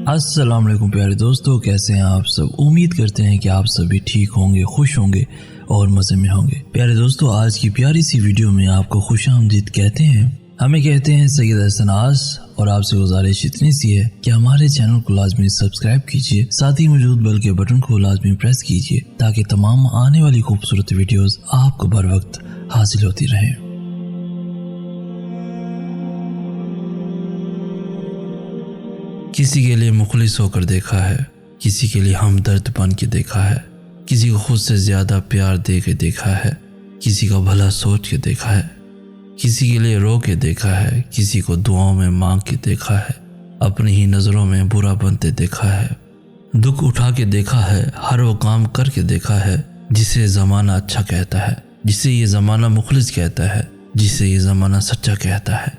अस्सलाम वालेकुम प्यारे दोस्तों, कैसे हैं आप सब। उम्मीद करते हैं कि आप सभी ठीक होंगे, खुश होंगे और मज़े में होंगे। प्यारे दोस्तों, आज की प्यारी सी वीडियो में आपको खुशामदीद कहते हैं। हमें कहते हैं सैयद हसन आस, और आपसे गुजारिश इतनी सी है कि हमारे चैनल को लाजमी सब्सक्राइब कीजिए, साथ ही मौजूद बेल के बटन को लाजमी प्रेस कीजिए ताकि तमाम आने वाली खूबसूरत वीडियोस आपको बर वक्त हासिल होती रहें। किसी के लिए मुखलिस होकर देखा है, किसी के लिए हमदर्द बन के देखा है, किसी को खुद से ज़्यादा प्यार दे के देखा है, किसी का भला सोच के देखा है, किसी के लिए रो के देखा है, किसी को दुआओं में मांग के देखा है, अपनी ही नज़रों में बुरा बनते देखा है, दुख उठा के देखा है, हर वो काम करके देखा है जिसे ज़माना अच्छा कहता है, जिसे ये ज़माना मुखलिस कहता है, जिसे ये ज़माना सच्चा कहता है,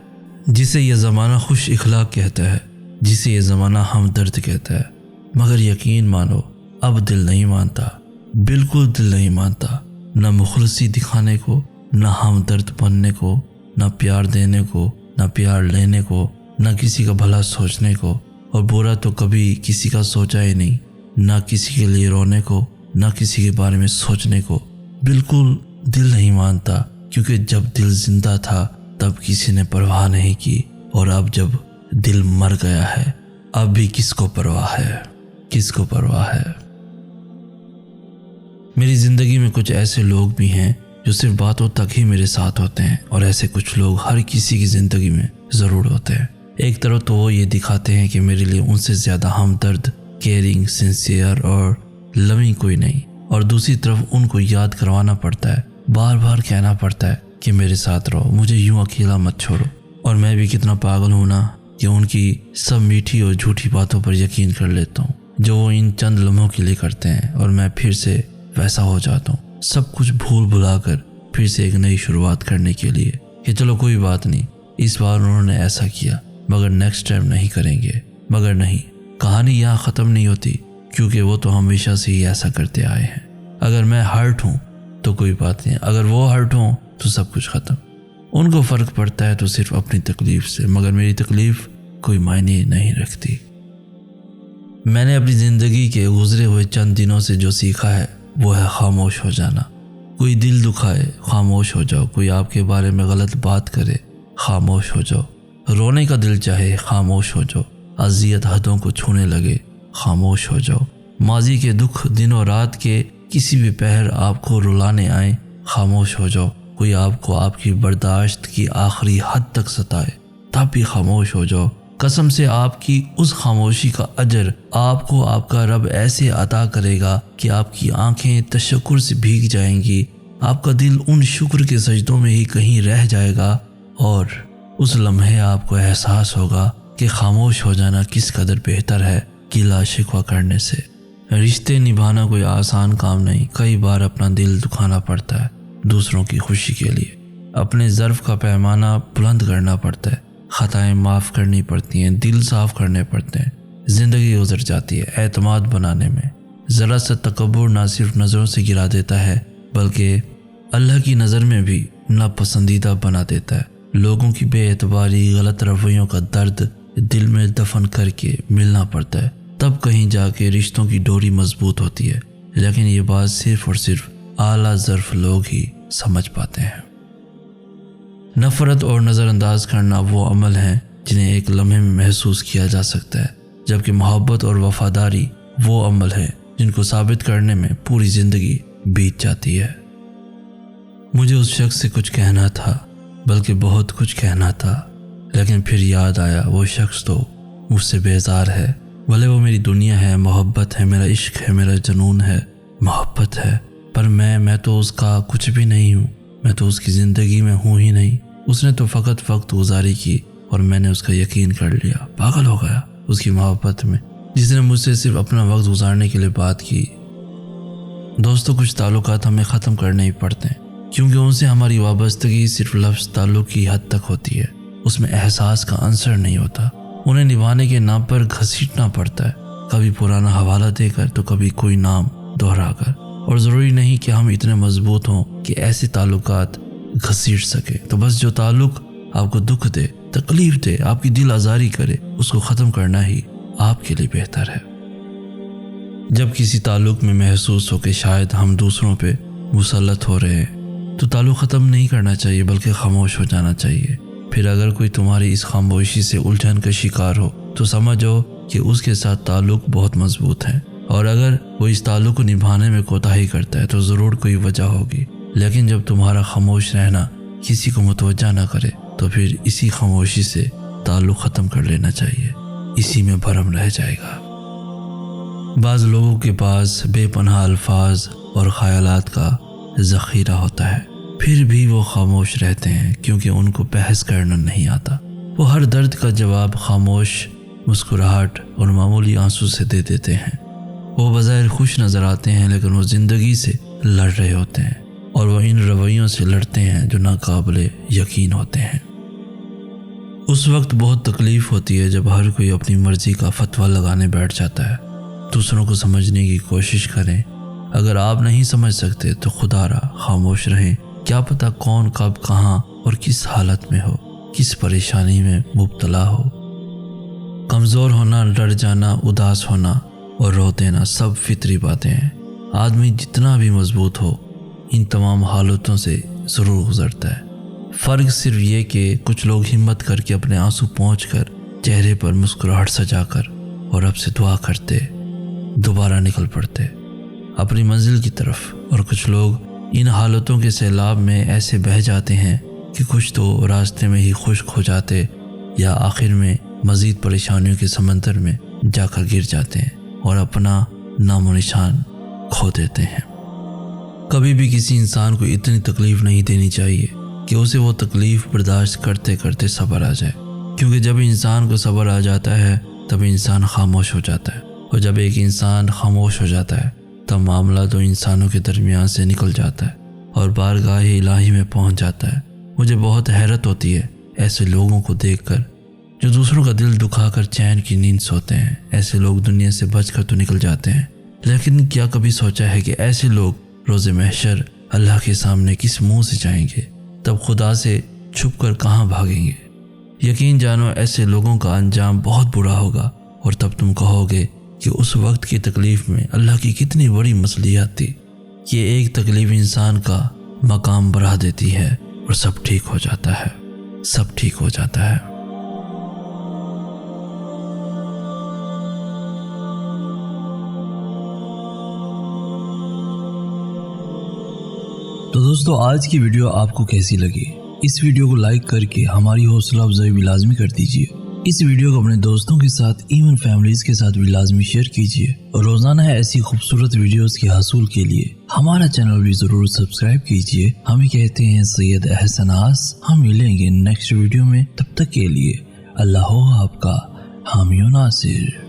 जिसे ये ज़माना खुश इखलाक कहता है, जिसे ये ज़माना हमदर्द कहता है। मगर यकीन मानो, अब दिल नहीं मानता, बिल्कुल दिल नहीं मानता, न मुखलिसी दिखाने को, न हमदर्द बनने को, न प्यार देने को, न प्यार लेने को, न किसी का भला सोचने को, और बुरा तो कभी किसी का सोचा ही नहीं, न किसी के लिए रोने को, न किसी के बारे में सोचने को। बिल्कुल दिल नहीं मानता, क्योंकि जब दिल जिंदा था तब किसी ने परवाह नहीं की, और अब जब दिल मर गया है अब भी किसको परवाह है, किसको परवाह है। मेरी ज़िंदगी में कुछ ऐसे लोग भी हैं जो सिर्फ बातों तक ही मेरे साथ होते हैं, और ऐसे कुछ लोग हर किसी की ज़िंदगी में ज़रूर होते हैं। एक तरफ तो वो ये दिखाते हैं कि मेरे लिए उनसे ज़्यादा हमदर्द, केयरिंग, सिंसियर और लविंग कोई नहीं, और दूसरी तरफ उनको याद करवाना पड़ता है, बार बार कहना पड़ता है कि मेरे साथ रहो, मुझे यूं अकेला मत छोड़ो। और मैं भी कितना पागल हूँ ना कि उनकी सब मीठी और झूठी बातों पर यकीन कर लेता हूँ जो वो इन चंद लम्हों के लिए करते हैं, और मैं फिर से वैसा हो जाता हूँ, सब कुछ भूल भुलाकर फिर से एक नई शुरुआत करने के लिए कि चलो कोई बात नहीं, इस बार उन्होंने ऐसा किया मगर नेक्स्ट टाइम नहीं करेंगे। मगर नहीं, कहानी यहाँ ख़त्म नहीं होती, क्योंकि वो तो हमेशा से ही ऐसा करते आए हैं। अगर मैं हर्ट हूँ तो कोई बात नहीं, अगर वो हर्ट हों तो सब कुछ ख़त्म। उनको फ़र्क पड़ता है तो सिर्फ अपनी तकलीफ़ से, मगर मेरी तकलीफ़ कोई मायने नहीं रखती। मैंने अपनी ज़िंदगी के गुजरे हुए चंद दिनों से जो सीखा है वो है खामोश हो जाना। कोई दिल दुखाए, खामोश हो जाओ। कोई आपके बारे में गलत बात करे, खामोश हो जाओ। रोने का दिल चाहे, खामोश हो जाओ। अज़ियत हदों को छूने लगे, खामोश हो जाओ। माजी के दुख दिनों रात के किसी भी पहर आपको रुलाने आए, खामोश हो जाओ। कोई आपको आपकी बर्दाश्त की आखिरी हद तक सताए, तब भी खामोश हो जाओ। कसम से आपकी उस खामोशी का अजर आपको आपका रब ऐसे अता करेगा कि आपकी आंखें तशक्कुर से भीग जाएंगी, आपका दिल उन शुक्र के सजदों में ही कहीं रह जाएगा, और उस लम्हे आपको एहसास होगा कि खामोश हो जाना किस कदर बेहतर है गिला शिकवा करने से। रिश्ते निभाना कोई आसान काम नहीं, कई बार अपना दिल दुखाना पड़ता है दूसरों की खुशी के लिए, अपने ज़र्फ़ का पैमाना बुलंद करना पड़ता है, ख़ताएँ माफ़ करनी पड़ती हैं, दिल साफ़ करने पड़ते हैं। ज़िंदगी गुजर जाती है एतमाद बनाने में। ज़रा सा तकब्बुर ना सिर्फ नज़रों से गिरा देता है, बल्कि अल्लाह की नज़र में भी नापसंदीदा बना देता है। लोगों की बेएतबारी, गलत रवैयों का दर्द दिल में दफन करके मिलना पड़ता है, तब कहीं जाके रिश्तों की डोरी मजबूत होती है। लेकिन ये बात सिर्फ और सिर्फ आला ज़र्फ़ लोग ही समझ पाते हैं। नफ़रत और नज़रअंदाज करना वो अमल हैं जिन्हें एक लम्हे में महसूस किया जा सकता है, जबकि मोहब्बत और वफ़ादारी वो अमल हैं जिनको साबित करने में पूरी ज़िंदगी बीत जाती है। मुझे उस शख्स से कुछ कहना था, बल्कि बहुत कुछ कहना था, लेकिन फिर याद आया वो शख्स तो मुझसे बेजार है। भले वो मेरी दुनिया है, मोहब्बत है, मेरा इश्क है, मेरा जुनून है, मोहब्बत है, पर मैं तो उसका कुछ भी नहीं हूँ। मैं तो उसकी ज़िंदगी में हूँ ही नहीं। उसने तो फ़कत वक्त गुजारी की और मैंने उसका यकीन कर लिया, पागल हो गया उसकी मोहब्बत में, जिसने मुझसे सिर्फ अपना वक्त गुजारने के लिए बात की। दोस्तों, कुछ ताल्लुकात हमें ख़त्म करने ही पड़ते हैं, क्योंकि उनसे हमारी वाबस्तगी सिर्फ लफ्ज़ ताल्लुक़ की हद तक होती है, उसमें एहसास का अंसर नहीं होता। उन्हें निभाने के नाम पर घसीटना पड़ता है, कभी पुराना हवाला देकर तो कभी कोई नाम दोहरा कर। और ज़रूरी नहीं कि हम इतने मजबूत हों कि ऐसे ताल्लुकात घसीट सके। तो बस जो ताल्लुक़ आपको दुख दे, तकलीफ़ दे, आपकी दिल आज़ारी करे, उसको ख़त्म करना ही آپ کے لیے بہتر ہے۔ جب کسی تعلق میں محسوس ہو کہ شاید ہم دوسروں پہ مسلط ہو رہے ہیں تو تعلق ختم نہیں کرنا چاہیے بلکہ خاموش ہو جانا چاہیے۔ پھر اگر کوئی تمہاری اس خاموشی سے الجھن کا شکار ہو تو سمجھو کہ اس کے ساتھ تعلق بہت مضبوط ہے، اور اگر وہ اس تعلق کو نبھانے میں کوتاہی کرتا ہے تو ضرور کوئی وجہ ہوگی۔ لیکن جب تمہارا خاموش رہنا کسی کو متوجہ نہ کرے تو پھر اسی خاموشی سے تعلق ختم کر لینا چاہیے، اسی میں بھرم رہ جائے گا۔ بعض لوگوں کے پاس بے پناہ الفاظ اور خیالات کا ذخیرہ ہوتا ہے، پھر بھی وہ خاموش رہتے ہیں کیونکہ ان کو بحث کرنا نہیں آتا۔ وہ ہر درد کا جواب خاموش مسکراہٹ اور معمولی آنسو سے دے دیتے ہیں۔ وہ بظاہر خوش نظر آتے ہیں لیکن وہ زندگی سے لڑ رہے ہوتے ہیں، اور وہ ان رویوں سے لڑتے ہیں جو ناقابل یقین ہوتے ہیں۔ اس وقت بہت تکلیف ہوتی ہے جب ہر کوئی اپنی مرضی کا فتویٰ لگانے بیٹھ جاتا ہے۔ دوسروں کو سمجھنے کی کوشش کریں، اگر آپ نہیں سمجھ سکتے تو خدا را خاموش رہیں۔ کیا پتہ کون کب کہاں اور کس حالت میں ہو، کس پریشانی میں مبتلا ہو۔ کمزور ہونا، ڈر جانا، اداس ہونا اور رو دینا سب فطری باتیں ہیں۔ آدمی جتنا بھی مضبوط ہو ان تمام حالتوں سے ضرور گزرتا ہے۔ فرق صرف یہ کہ کچھ لوگ ہمت کر کے اپنے آنسو پہنچ کر چہرے پر مسکراہٹ سجا کر اور رب سے دعا کرتے دوبارہ نکل پڑتے اپنی منزل کی طرف، اور کچھ لوگ ان حالتوں کے سیلاب میں ایسے بہہ جاتے ہیں کہ کچھ تو راستے میں ہی خشک ہو جاتے یا آخر میں مزید پریشانیوں کے سمندر میں جا کر گر جاتے ہیں اور اپنا نام و نشان کھو دیتے ہیں۔ کبھی بھی کسی انسان کو اتنی تکلیف نہیں دینی چاہیے کہ اسے وہ تکلیف برداشت کرتے کرتے صبر آ جائے، کیونکہ جب انسان کو صبر آ جاتا ہے تب انسان خاموش ہو جاتا ہے، اور جب ایک انسان خاموش ہو جاتا ہے تب معاملہ دو انسانوں کے درمیان سے نکل جاتا ہے اور بارگاہ الہی میں پہنچ جاتا ہے۔ مجھے بہت حیرت ہوتی ہے ایسے لوگوں کو دیکھ کر جو دوسروں کا دل دکھا کر چین کی نیند سوتے ہیں۔ ایسے لوگ دنیا سے بچ کر تو نکل جاتے ہیں، لیکن کیا کبھی سوچا ہے کہ ایسے لوگ روز محشر اللہ کے سامنے کس منہ سے جائیں گے؟ تب خدا سے چھپ کر کہاں بھاگیں گے؟ یقین جانو ایسے لوگوں کا انجام بہت برا ہوگا، اور تب تم کہو گے کہ اس وقت کی تکلیف میں اللہ کی کتنی بڑی مصلحت تھی۔ یہ ایک تکلیف انسان کا مقام بڑھا دیتی ہے اور سب ٹھیک ہو جاتا ہے، سب ٹھیک ہو جاتا ہے۔ تو دوستو آج کی ویڈیو آپ کو کیسی لگی؟ اس ویڈیو کو لائک کر کے ہماری حوصلہ افزائی بھی لازمی کر دیجیے۔ اس ویڈیو کو اپنے دوستوں کے ساتھ ایون فیملیز کے ساتھ بھی لازمی شیئر کیجیے، اور روزانہ ایسی خوبصورت ویڈیوز کے حصول کے لیے ہمارا چینل بھی ضرور سبسکرائب کیجیے۔ ہمیں کہتے ہیں سید احسن آس۔ ہم ملیں گے نیکسٹ ویڈیو میں، تب تک کے لیے اللہ ہو آپ کا حامی و ناصر۔